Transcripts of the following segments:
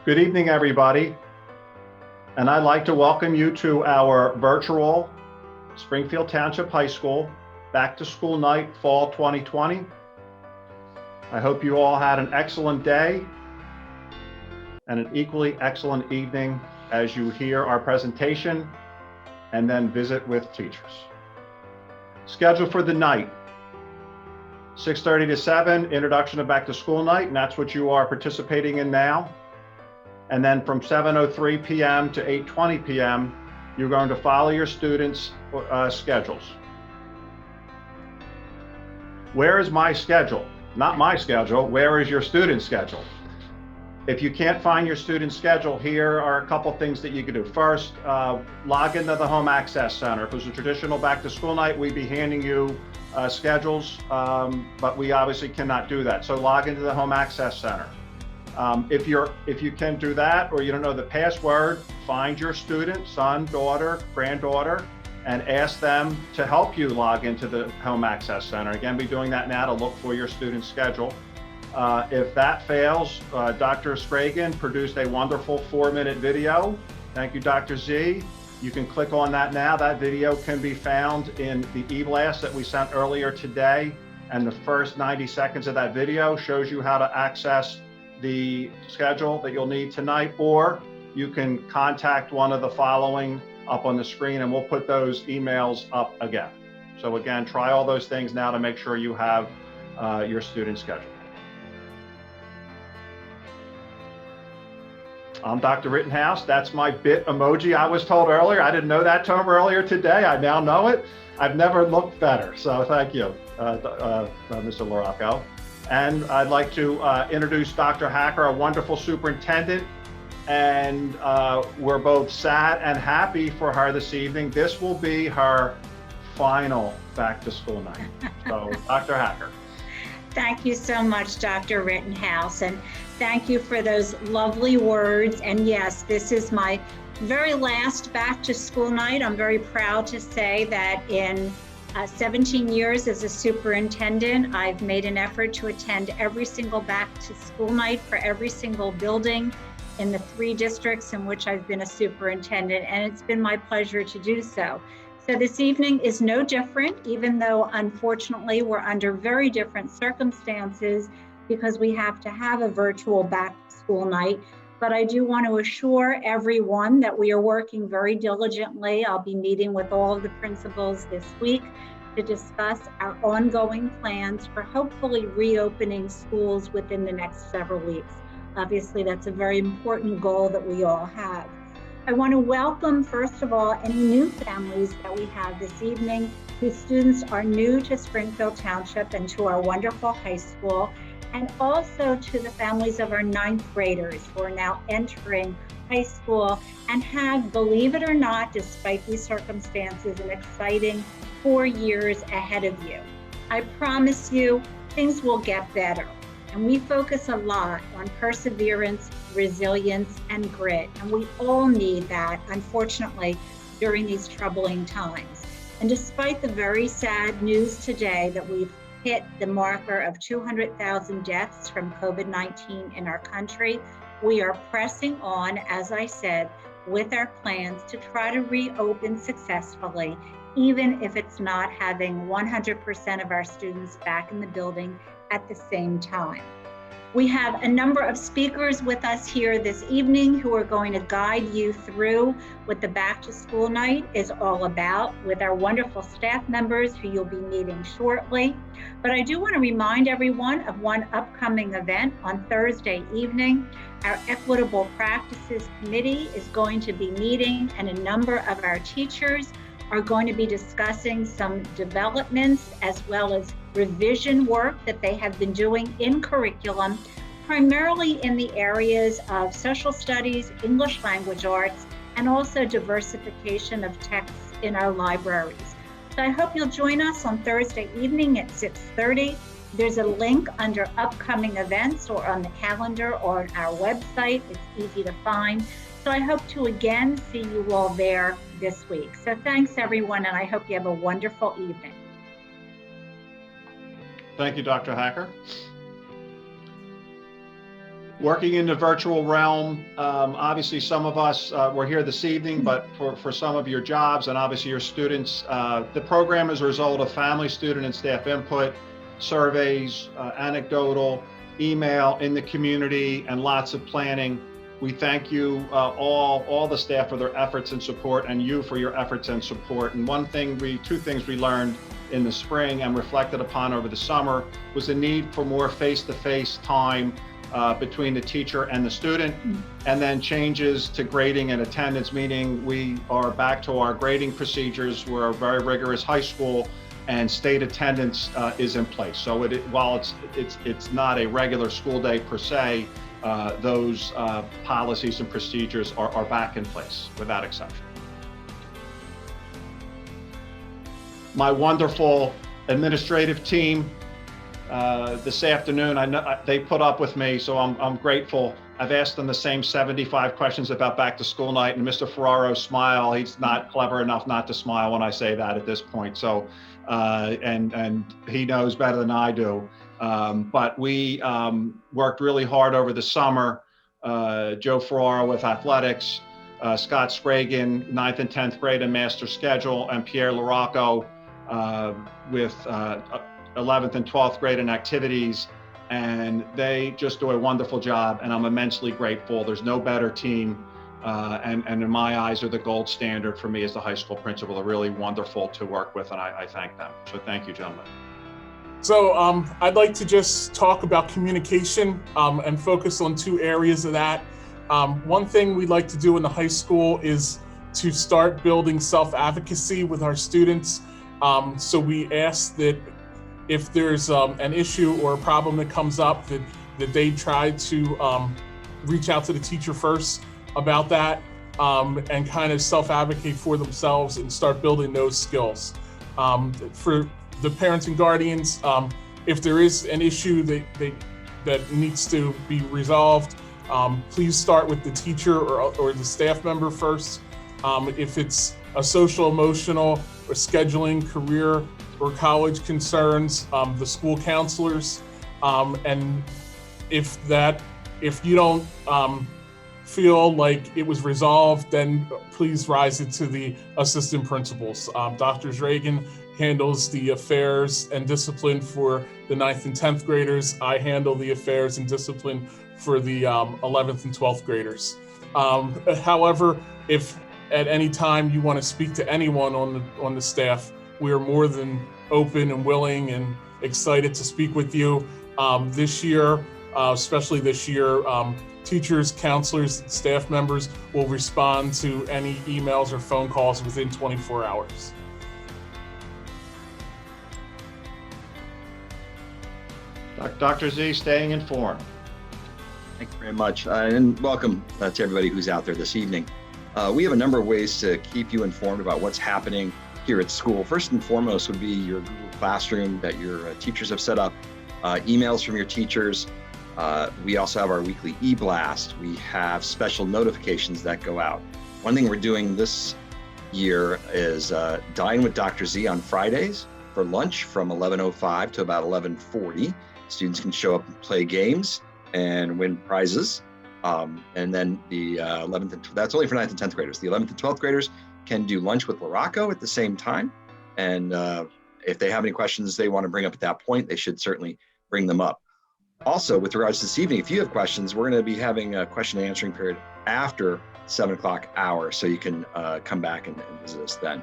Good evening, everybody. And I'd like to welcome you to our virtual Springfield Township High School Back to School Night Fall 2020. I hope you all had an excellent day and an equally excellent evening as you hear our presentation and then visit with teachers. Schedule for the night, 6:30 to 7, introduction of Back to School Night, and that's what you are participating in now. And then from 7:03 p.m. to 8:20 p.m., you're going to follow your students' schedules. Where is my schedule? Not my schedule, where is your student's schedule? If you can't find your student's schedule, here are a couple things that you can do. First, log into the Home Access Center. If it was a traditional back to school night, we'd be handing you schedules, but we obviously cannot do that. So log into the Home Access Center. If you can do that, or you don't know the password, find your student, son, daughter, granddaughter, and ask them to help you log into the Home Access Center. Again, be doing that now to look for your student's schedule. If that fails, Dr. Spragan produced a wonderful 4-minute video. Thank you, Dr. Z. You can click on that now. That video can be found in the e-blast that we sent earlier today. And the first 90 seconds of that video shows you how to access the schedule that you'll need tonight, or you can contact one of the following up on the screen, and we'll put those emails up again. So again, try all those things now to make sure you have your student schedule. I'm Dr. Rittenhouse. That's my bit emoji I was told earlier. I didn't know that term earlier today. I now know it. I've never looked better. So thank you, Mr. LaRocco. And I'd like to introduce Dr. Hacker, a wonderful superintendent. And we're both sad and happy for her this evening. This will be her final back to school night. So Dr. Hacker. Thank you so much, Dr. Rittenhouse. And thank you for those lovely words. And yes, this is my very last back to school night. I'm very proud to say that in 17 years as a superintendent, I've made an effort to attend every single back to school night for every single building in the 3 districts in which I've been a superintendent, and it's been my pleasure to do so. So this evening is no different, even though unfortunately we're under very different circumstances because we have to have a virtual back to school night. But I do want to assure everyone that we are working very diligently. I'll be meeting with all of the principals this week to discuss our ongoing plans for hopefully reopening schools within the next several weeks. Obviously, that's a very important goal that we all have. I want to welcome, first of all, any new families that we have this evening whose students are new to Springfield Township and to our wonderful high school, and also to the families of our 9th graders who are now entering high school and have, believe it or not, despite these circumstances, an exciting 4 years ahead of you. I promise you, things will get better. And we focus a lot on perseverance, resilience, and grit. And we all need that, unfortunately, during these troubling times. And despite the very sad news today that we've hit the marker of 200,000 deaths from COVID-19 in our country, we are pressing on, as I said, with our plans to try to reopen successfully, even if it's not having 100% of our students back in the building at the same time. We have a number of speakers with us here this evening who are going to guide you through what the back to school night is all about with our wonderful staff members who you'll be meeting shortly. But I do want to remind everyone of one upcoming event on Thursday evening. Our Equitable Practices Committee is going to be meeting, and a number of our teachers are going to be discussing some developments as well as revision work that they have been doing in curriculum, primarily in the areas of social studies, English language arts, and also diversification of texts in our libraries. So I hope you'll join us on Thursday evening at 6:30. There's a link under upcoming events or on the calendar or on our website. It's easy to find. So I hope to again see you all there this week. So thanks everyone, and I hope you have a wonderful evening. Thank you, Dr. Hacker. Working in the virtual realm, obviously some of us were here this evening, but for some of your jobs and obviously your students, the program is a result of family, student, and staff input, surveys, anecdotal, email in the community, and lots of planning. We thank you all the staff for their efforts and support, and you for your efforts and support. And two things we learned in the spring and reflected upon over the summer was the need for more face-to-face time between the teacher and the student, and then changes to grading and attendance, meaning we are back to our grading procedures. We're a very rigorous high school, and state attendance is in place. So while it's not a regular school day per se, those policies and procedures are back in place without exception. My wonderful administrative team this afternoon, I know they put up with me, so I'm grateful. I've asked them the same 75 questions about back to school night, and Mr. Ferraro's smile, he's not clever enough not to smile when I say that at this point. So, and he knows better than I do. But we worked really hard over the summer. Joe Ferraro with athletics, Scott Scragan, 9th and 10th grade and master schedule, and Pierre Larocco with 11th and 12th grade in activities, and they just do a wonderful job, and I'm immensely grateful. There's no better team, and in my eyes are the gold standard for me as the high school principal. They're really wonderful to work with, and I thank them. So thank you, gentlemen. So I'd like to just talk about communication and focus on two areas of that. One thing we'd like to do in the high school is to start building self-advocacy with our students. So we ask that if there's an issue or a problem that comes up, that they try to reach out to the teacher first about that and kind of self-advocate for themselves and start building those skills. For the parents and guardians, if there is an issue that needs to be resolved, please start with the teacher or the staff member first. If it's a social, emotional, or scheduling, career, or college concerns, the school counselors, and if you don't feel like it was resolved, then please rise it to the assistant principals. Dr. Reagan handles the affairs and discipline for the 9th and 10th graders. I handle the affairs and discipline for the 11th and 12th graders. However, if at any time you want to speak to anyone on the staff, we are more than open and willing and excited to speak with you. This year, especially this year, teachers, counselors, and staff members will respond to any emails or phone calls within 24 hours. Dr. Z, staying informed. Thank you very much, and welcome to everybody who's out there this evening. We have a number of ways to keep you informed about what's happening here at school. First and foremost would be your Google Classroom that your teachers have set up, emails from your teachers. We also have our weekly e-blast. We have special notifications that go out. One thing we're doing this year is Dine with Dr. Z on Fridays for lunch from 11:05 to about 11:40. Students can show up and play games and win prizes. And then the 11th and that's only for 9th and 10th graders. The 11th and 12th graders can do lunch with Larocco at the same time. And if they have any questions they want to bring up at that point, they should certainly bring them up. Also, with regards to this evening, if you have questions, we're going to be having a question and answering period after 7 o'clock hour, so you can come back and visit us then.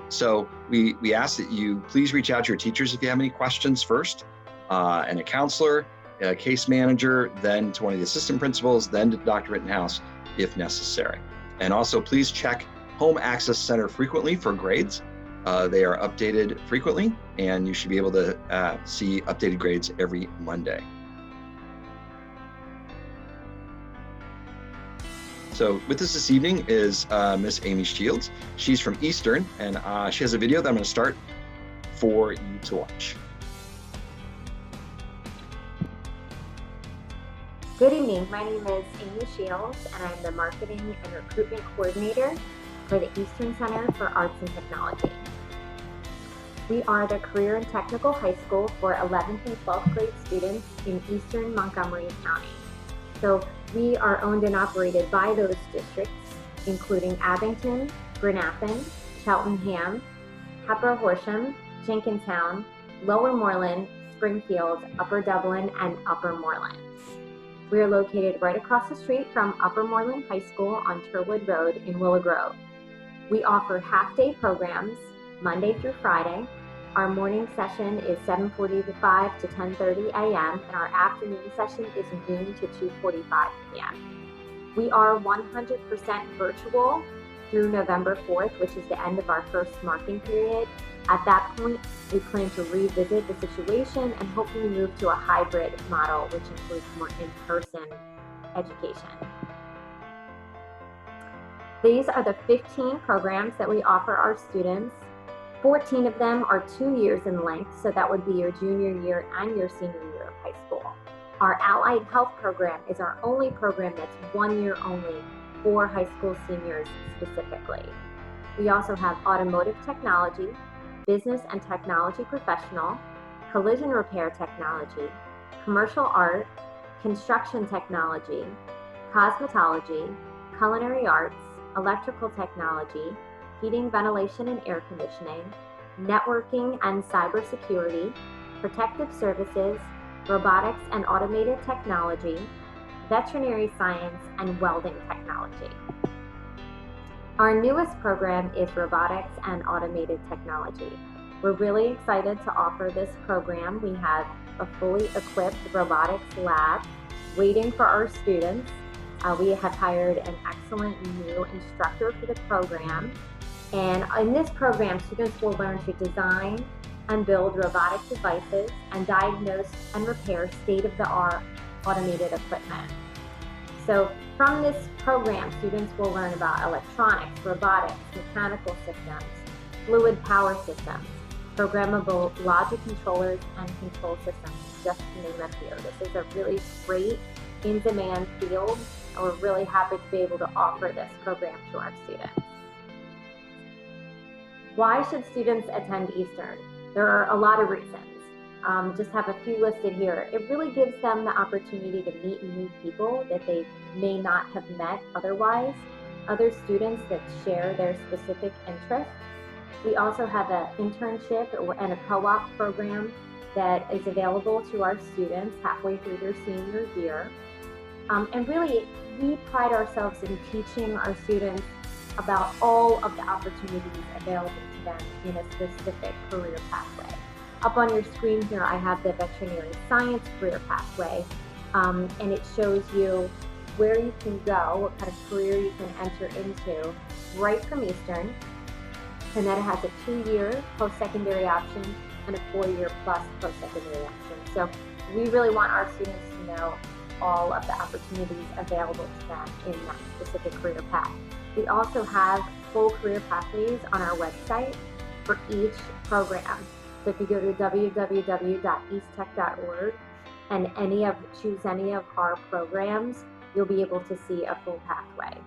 So we ask that you please reach out to your teachers if you have any questions first, and a counselor, a case manager, then to one of the assistant principals, then to Dr. Rittenhouse if necessary. And also please check Home Access Center frequently for grades. They are updated frequently, and you should be able to see updated grades every Monday. So with us this evening is Miss Amy Shiels. She's from Eastern, and she has a video that I'm going to start for you to watch. Good evening, my name is Amy Shiels, and I'm the Marketing and Recruitment Coordinator for the Eastern Center for Arts and Technology. We are the Career and Technical High School for 11th and 12th grade students in Eastern Montgomery County. So we are owned and operated by those districts, including Abington, Granafin, Cheltenham, Upper Horsham, Jenkintown, Lower Moreland, Springfield, Upper Dublin, and Upper Moreland. We are located right across the street from Upper Moreland High School on Turwood Road in Willow Grove. We offer half-day programs Monday through Friday. Our morning session is 7:45 to 10:30 a.m. and our afternoon session is noon to 2:45 p.m. We are 100% virtual through November 4th, which is the end of our first marking period. At that point, we plan to revisit the situation and hopefully move to a hybrid model, which includes more in-person education. These are the 15 programs that we offer our students. 14 of them are 2 years in length, so that would be your junior year and your senior year of high school. Our Allied Health program is our only program that's 1 year only for high school seniors specifically. We also have automotive technology, business and technology professional, collision repair technology, commercial art, construction technology, cosmetology, culinary arts, electrical technology, heating, ventilation, and air conditioning, networking and cybersecurity, protective services, robotics and automated technology, veterinary science, and welding technology. Our newest program is robotics and automated technology. We're really excited to offer this program. We have a fully equipped robotics lab waiting for our students. We have hired an excellent new instructor for the program. And in this program, students will learn to design and build robotic devices and diagnose and repair state-of-the-art automated equipment. So from this program, students will learn about electronics, robotics, mechanical systems, fluid power systems, programmable logic controllers, and control systems, just to name a few. This is a really great in-demand field, and we're really happy to be able to offer this program to our students. Why should students attend Eastern? There are a lot of reasons. Just have a few listed here. It really gives them the opportunity to meet new people that they may not have met otherwise, other students that share their specific interests. We also have an internship and a co-op program that is available to our students halfway through their senior year. And really, we pride ourselves in teaching our students about all of the opportunities available to them in a specific career pathway. Up on your screen here, I have the veterinary science career pathway, and it shows you where you can go, what kind of career you can enter into right from Eastern. And then it has a 2-year post-secondary option and a 4-year plus post-secondary option. So we really want our students to know all of the opportunities available to them in that specific career path. We also have full career pathways on our website for each program. So if you go to www.easttech.org and choose any of our programs, you'll be able to see a full pathway.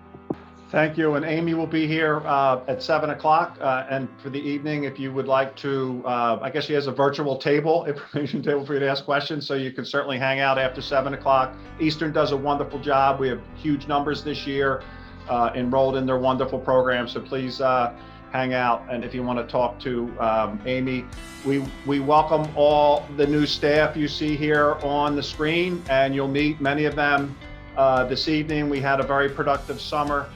Thank you. And Amy will be here at 7 o'clock. And for the evening, if you would like to, I guess she has a virtual table, information table for you to ask questions. So you can certainly hang out after 7 o'clock. Eastern does a wonderful job. We have huge numbers this year enrolled in their wonderful program. So please hang out. And if you want to talk to Amy, we welcome all the new staff you see here on the screen, and you'll meet many of them this evening. We had a very productive summer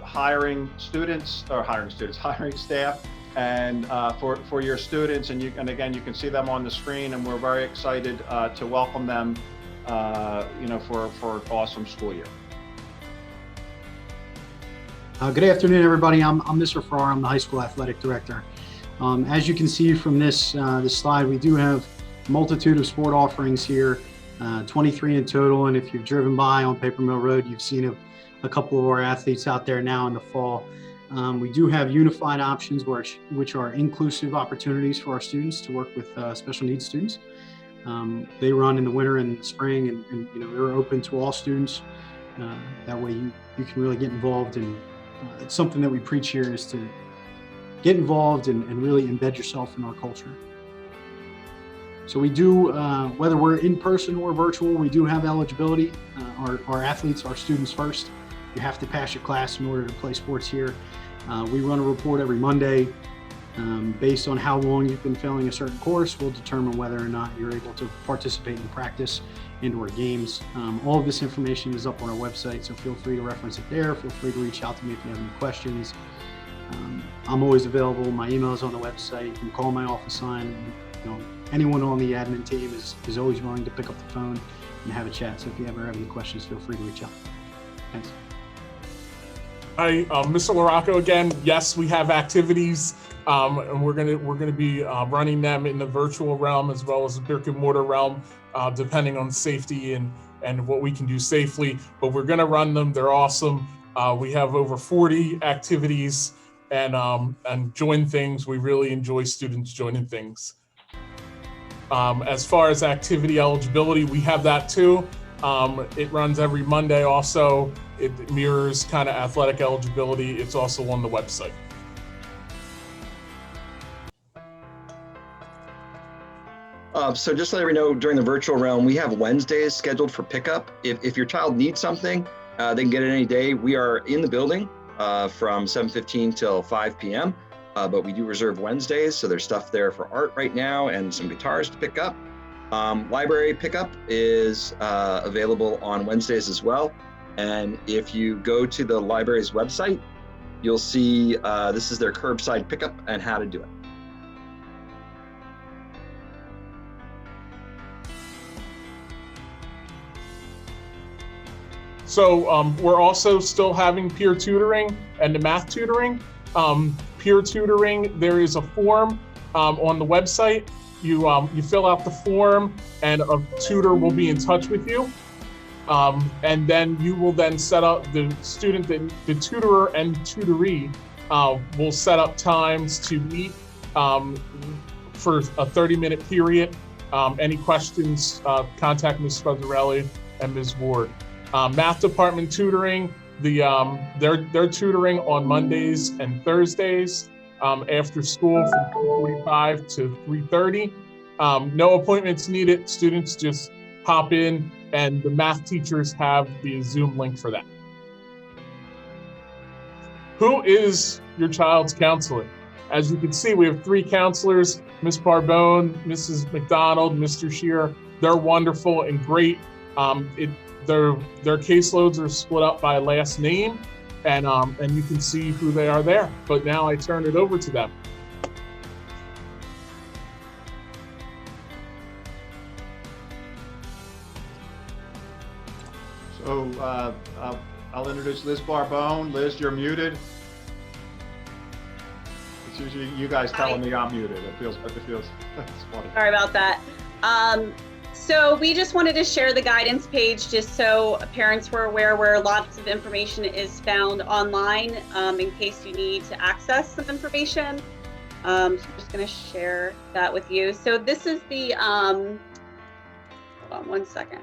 hiring staff and for your students, and again you can see them on the screen, and we're very excited to welcome them for an awesome school year. Good afternoon, everybody. I'm Mr. Farrar. I'm the high school athletic director. As you can see from this slide, we do have a multitude of sport offerings here, 23 in total. And if you've driven by on Paper Mill Road, you've seen a couple of our athletes out there now in the fall. We do have unified options which are inclusive opportunities for our students to work with special needs students. They run in the winter and spring, and they're open to all students. That way you can really get involved, and it's something that we preach here is to get involved and really embed yourself in our culture. So we do, whether we're in person or virtual, we do have eligibility. Our athletes are students first. You have to pass your class in order to play sports here. We run a report every Monday. Based on how long you've been failing a certain course, we'll determine whether or not you're able to participate in practice and/or games. All of this information is up on our website, so feel free to reference it there. Feel free to reach out to me if you have any questions. I'm always available. My email is on the website. You can call my office line. Anyone on the admin team is always willing to pick up the phone and have a chat. So if you ever have any questions, feel free to reach out. Thanks. Hi, Mr. LaRocco again. Yes, we have activities, and we're gonna be running them in the virtual realm as well as the brick and mortar realm, depending on safety and what we can do safely. But we're gonna run them. They're awesome. We have over 40 activities and join things. We really enjoy students joining things. As far as activity eligibility, we have that too. It runs every Monday also. It mirrors kind of athletic eligibility. It's also on the website. So just to let everyone know, during the virtual realm, we have Wednesdays scheduled for pickup. If your child needs something, they can get it any day. We are in the building from 7:15 till 5 p.m. But we do reserve Wednesdays, so there's stuff there for art right now and some guitars to pick up. Library pickup is available on Wednesdays as well. And if you go to the library's website, you'll see this is their curbside pickup and how to do it. So we're also still having peer tutoring and the math tutoring. Peer tutoring, there is a form on the website. You fill out the form and a tutor will be in touch with you. And then you will then set up the student, the tutorer and tutoree will set up times to meet for a 30-minute period. Any questions, contact Ms. Spuzzarelli and Ms. Ward. Math department tutoring, they're tutoring on Mondays and Thursdays after school from 2:45 to 3:30. No appointments needed. Students just hop in and the math teachers have the Zoom link for that. Who is your child's counselor? As you can see, we have 3 counselors, Ms. Barbone, Mrs. McDonald, Mr. Shear. They're wonderful and great. Their caseloads are split up by last name, and you can see who they are there. But now I turn it over to them. So I'll introduce Liz Barbone. Liz, you're muted. It's usually you guys telling me I'm muted. It feels it's funny. Sorry about that. So we just wanted to share the guidance page just so parents were aware where lots of information is found online in case you need to access some information. So I'm just going to share that with you. So this is the, hold on one second.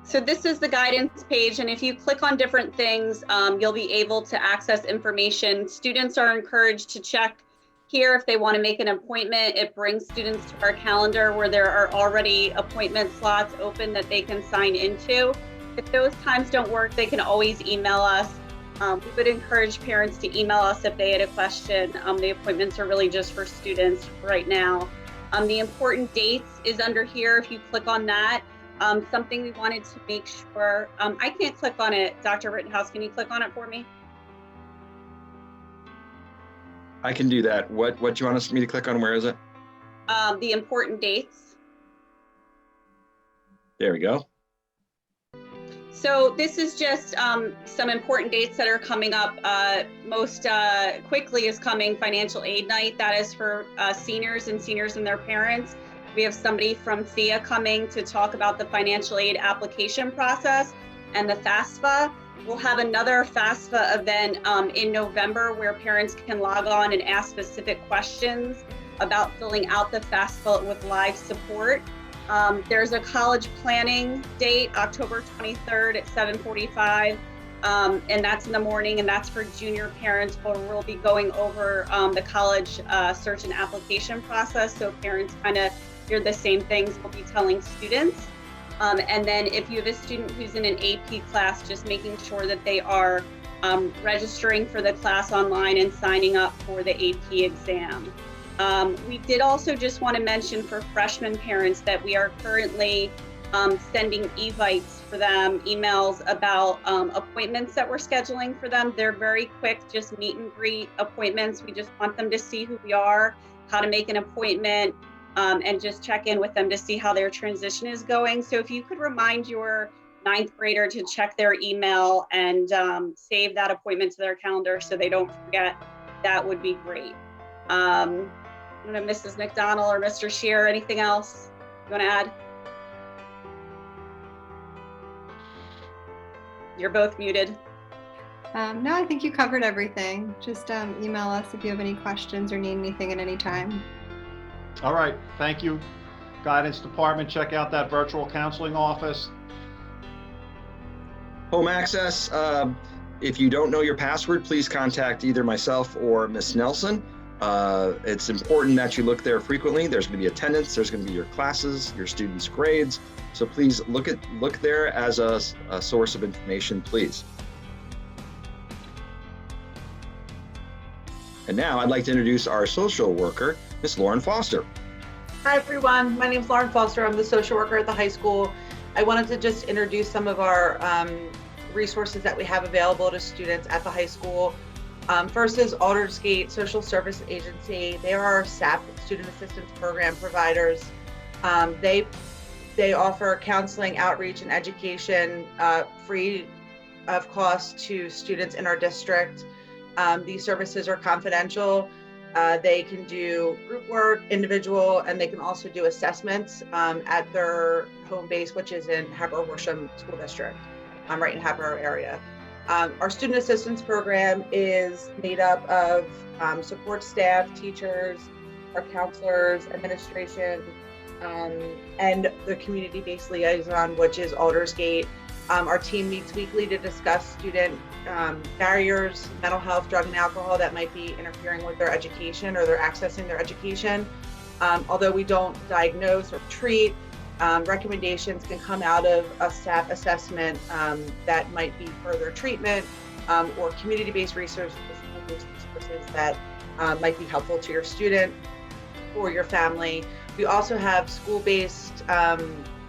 So this is the guidance page, and if you click on different things, you'll be able to access information. Students are encouraged to check here if they want to make an appointment. It brings students to our calendar where there are already appointment slots open that they can sign into. If those times don't work, they can always email us. We would encourage parents to email us if they had a question. The appointments are really just for students right now. The important dates is under here. If you click on that, something we wanted to make sure, I can't click on it. Dr. Rittenhouse, can you click on it for me? I can do that. What do you want me to click on? Where is it? The important dates. There we go. So this is just some important dates that are coming up. Most quickly is coming financial aid night. That is for seniors and their parents. We have somebody from FIA coming to talk about the financial aid application process and the FAFSA. We'll have another FAFSA event in November where parents can log on and ask specific questions about filling out the FAFSA with live support. There's a college planning date, October 23rd at 7:45. and that's in the morning, and that's for junior parents, where we'll be going over the college search and application process, so parents kind of hear the same things we'll be telling students. And then if you have a student who's in an AP class, just making sure that they are registering for the class online and signing up for the AP exam. We did also just want to mention for freshman parents that we are currently sending evites for them, emails about appointments that we're scheduling for them. They're very quick, just meet and greet appointments. We just want them to see who we are, how to make an appointment, and just check in with them to see how their transition is going. So if you could remind your 9th grader to check their email and save that appointment to their calendar so they don't forget, that would be great. I don't know, Mrs. McDonald or Mr. Shear, anything else you want to add? You're both muted. No, I think you covered everything. Just email us if you have any questions or need anything at any time. All right, thank you, Guidance Department. Check out that virtual counseling office. Home access, if you don't know your password, please contact either myself or Miss Nelson. It's important that you look there frequently. There's going to be attendance, there's going to be your classes, your students' grades. So please look there as a source of information, please. And now I'd like to introduce our social worker, Miss Lauren Foster. Hi everyone, my name is Lauren Foster. I'm the social worker at the high school. I wanted to just introduce some of our resources that we have available to students at the high school. First is Aldersgate Social Service Agency. They are our SAP, Student Assistance Program providers. They offer counseling, outreach, and education free of cost to students in our district. These services are confidential. They can do group work, individual, and they can also do assessments at their home base, which is in Hatboro-Worsham School District, right in Hatboro area. Our student assistance program is made up of support staff, teachers, our counselors, administration, and the community-based liaison, which is Aldersgate. Our team meets weekly to discuss student barriers, mental health, drug and alcohol that might be interfering with their education or they're accessing their education. Although we don't diagnose or treat, recommendations can come out of a SAP assessment that might be further treatment or community-based resources that might be helpful to your student or your family. We also have school-based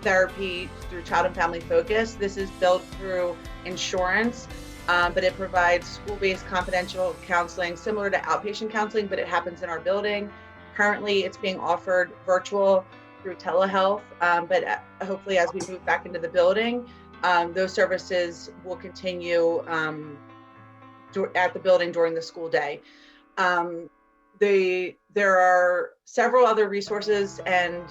therapy through Child and Family Focus. This is billed through insurance, but it provides school-based confidential counseling similar to outpatient counseling, but it happens in our building. Currently, it's being offered virtual through telehealth, but hopefully as we move back into the building, those services will continue at the building during the school day. There are several other resources and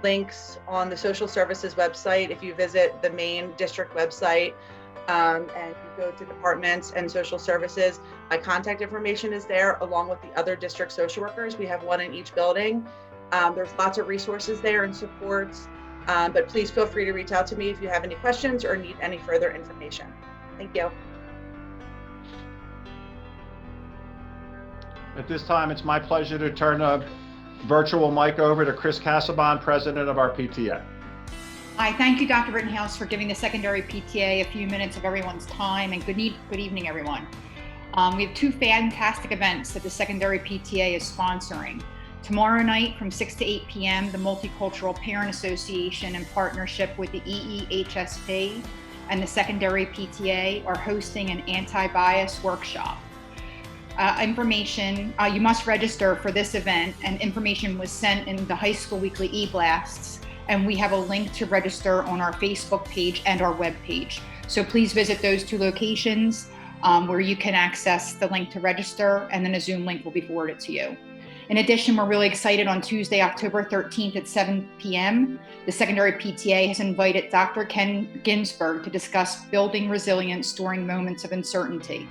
links on the social services website. If you visit the main district website and you go to departments and social services, my contact information is there along with the other district social workers. We have one in each building. There's lots of resources there and supports, but please feel free to reach out to me if you have any questions or need any further information. Thank you. At this time, it's my pleasure to turn the virtual mic over to Chris Casabon, president of our PTA. Hi, thank you, Dr. Rittenhouse, for giving the secondary PTA a few minutes of everyone's time, and good evening, everyone. We have two fantastic events that the secondary PTA is sponsoring. Tomorrow night from 6 to 8 p.m., the Multicultural Parent Association, in partnership with the EEHSP and the secondary PTA, are hosting an anti-bias workshop. You must register for this event, and information was sent in the high school weekly e-blasts, and we have a link to register on our Facebook page and our web page. So please visit those two locations where you can access the link to register, and then a Zoom link will be forwarded to you. In addition, we're really excited. On Tuesday, October 13th at 7 p.m., the secondary PTA has invited Dr. Ken Ginsberg to discuss building resilience during moments of uncertainty.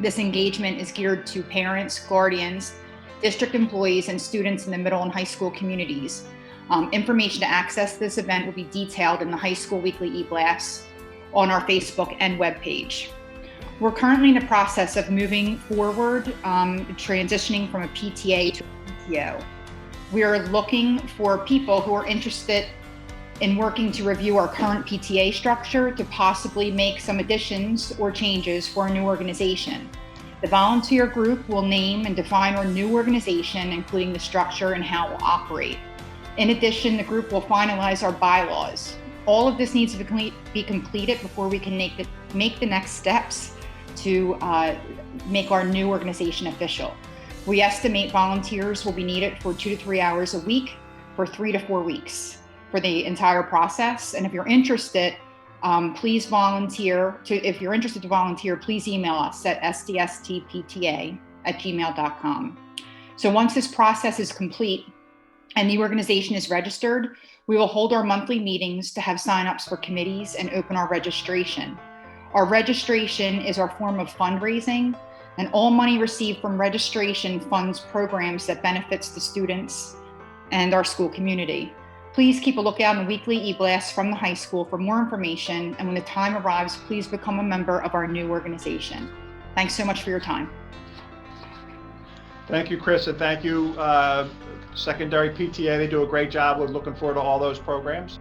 This engagement is geared to parents, guardians, district employees, and students in the middle and high school communities. Information to access this event will be detailed in the high school weekly e-blasts. on our Facebook and webpage. We're currently in the process of moving forward, transitioning from a PTA to a PTO. We are looking for people who are interested in working to review our current PTA structure to possibly make some additions or changes for our new organization. The volunteer group will name and define our new organization, including the structure and how it will operate. In addition, the group will finalize our bylaws. All of this needs to be completed before we can make the next steps to make our new organization official. We estimate volunteers will be needed for 2 to 3 hours a week for 3 to 4 weeks for the entire process. And if you're interested, please volunteer. If you're interested to volunteer, please email us at sdstpta@gmail.com. So once this process is complete and the organization is registered, we will hold our monthly meetings to have signups for committees and open our registration. Our registration is our form of fundraising, and all money received from registration funds programs that benefits the students and our school community. Please keep a lookout on the weekly e-blasts from the high school for more information, and when the time arrives, please become a member of our new organization. Thanks so much for your time. Thank you, Chris, and thank you, Secondary PTA. They do a great job. We're looking forward to all those programs.